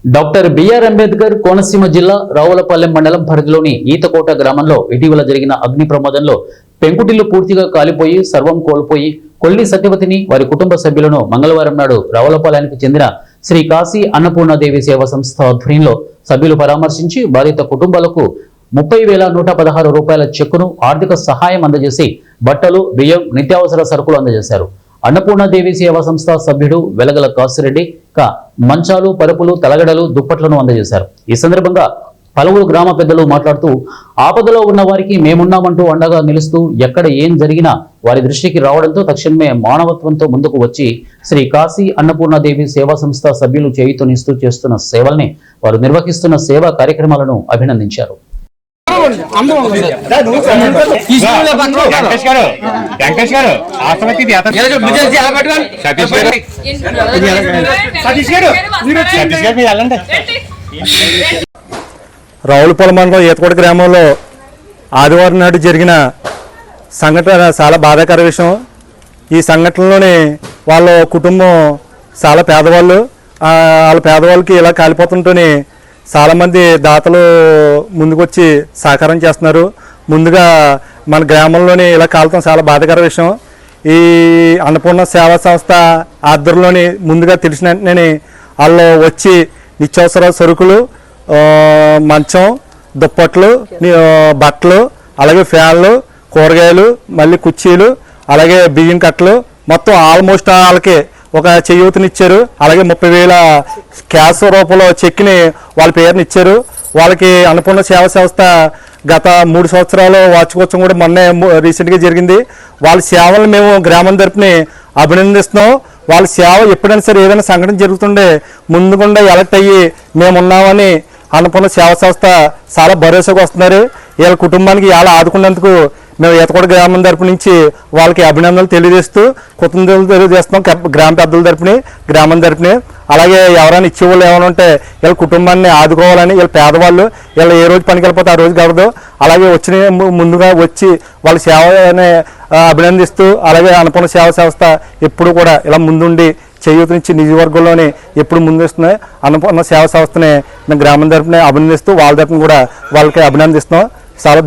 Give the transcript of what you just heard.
Doctor BR Ambedkar Konaseema జిల్లా రావులపల్లెం మండలం పరిధిలోని ఈతకోట గ్రామంలో ఇటీవల జరిగిన అగ్ని ప్రమాదంలో పెంకుటిల్లు పూర్తిగా కాలిపోయి సర్వం కోల్పోయి కొల్లి సత్యవతిని వారి కుటుంబ సభ్యులను మంగళవారం నాడు రావులపాలెంకి చెందిన శ్రీ కాశీ అన్నపూర్ణాదేవి సేవా సంస్థ ఆధ్వర్యంలో సభ్యులు పరామర్శించి బాధిత కుటుంబాలకు 30,116 రూపాయల చెక్కును ఆర్థిక సహాయం అందజేసి బట్టలు, బియ్యం, నిత్యావసర సరుకులు అందజేశారు. అన్నపూర్ణాదేవి సేవా సంస్థ సభ్యుడు వెలగల కాసిరెడ్డి మంచాలు, పరుపులు, తలగడలు, దుప్పట్లను అందజేశారు. ఈ సందర్భంగా పలువురు గ్రామ పెద్దలు మాట్లాడుతూ ఆపదలో ఉన్న వారికి మేమున్నామంటూ అండగా నిలుస్తూ ఎక్కడ ఏం జరిగినా వారి దృష్టికి రావడంతో తక్షణమే మానవత్వంతో ముందుకు వచ్చి శ్రీ కాశీ అన్నపూర్ణాదేవి సేవా సంస్థ సభ్యులు చేయుతనిస్తూ చేస్తున్న సేవల్ని వారు నిర్వహిస్తున్న సేవా కార్యక్రమాలను అభినందించారు. రావులపాలెం మండలం ఈతకోట గ్రామంలో ఆదివారం నాడు జరిగిన సంఘటన చాలా బాధాకర విషయం. ఈ సంఘటనలోని వాళ్ళ కుటుంబం చాలా పేదవాళ్ళు. వాళ్ళ పేదవాళ్ళకి ఇలా కాలిపోతుంటేనే చాలామంది దాతలు ముందుకొచ్చి సహకారం చేస్తున్నారు. ముందుగా మన గ్రామంలోని ఇలా కాలటం చాలా బాధాకర విషయం. ఈ అన్నపూర్ణ సేవా సంస్థ ఆధ్వర్యంలోని ముందుగా తెలిసిన వెంటనే వాళ్ళు వచ్చి నిత్యావసర సరుకులు, మంచం, దుప్పట్లు, బట్టలు, అలాగే ఫ్యాన్లు, కూరగాయలు, మళ్ళీ కుర్చీలు, అలాగే బియ్యం కట్టలు మొత్తం ఆల్మోస్ట్ వాళ్ళకి ఒక చేయూతనిచ్చారు. అలాగే 30,000 క్యాష్ రూపంలో చెక్ని వాళ్ళ పేరుని ఇచ్చారు. వాళ్ళకి అన్నపూర్ణ సేవా సంస్థ గత 3 సంవత్సరాలు వార్షికోత్సవం కూడా మొన్నే రీసెంట్గా జరిగింది. వాళ్ళ సేవలను మేము గ్రామం తరపుని అభినందిస్తున్నాం. వాళ్ళ సేవ ఎప్పుడైనా సరే ఏదైనా సంఘటన జరుగుతుండే ముందుకుండా ఎలక్ట్ అయ్యి మేమున్నామని అన్నపూర్ణ సేవా సంస్థ చాలా భరోసాగా వస్తున్నారు. వీళ్ళ కుటుంబానికి ఇలా ఆదుకున్నందుకు మేము ఈతకోట గ్రామం తరపు నుంచి వాళ్ళకి అభినందనలు తెలియజేస్తూ కృతజ్ఞతలు తెలియజేస్తున్నాం. గ్రామ పెద్దల తరపుని, గ్రామం తరపుని. అలాగే ఎవరైనా ఇచ్చేవాళ్ళు ఏమైనా ఉంటే వీళ్ళ కుటుంబాన్ని ఆదుకోవాలని, వీళ్ళ పేదవాళ్ళు వీళ్ళు ఏ రోజు పనికి వెళ్ళిపోతే ఆ రోజు కావద్దు. అలాగే వచ్చిన ముందుగా వచ్చి వాళ్ళ సేవని అభినందిస్తూ, అలాగే అన్నపూర్ణ సేవా సంస్థ ఎప్పుడు కూడా ఇలా ముందుండి చేయూతనిచ్చి నియోజకవర్గంలోని ఎప్పుడు ముందుస్తున్నాయి. అన్నపూర్ణ సేవా సంస్థని మేము గ్రామం తరపున అభినందిస్తూ వాళ్ళ తరపున కూడా వాళ్ళకి అభినందిస్తున్నాం. చాలా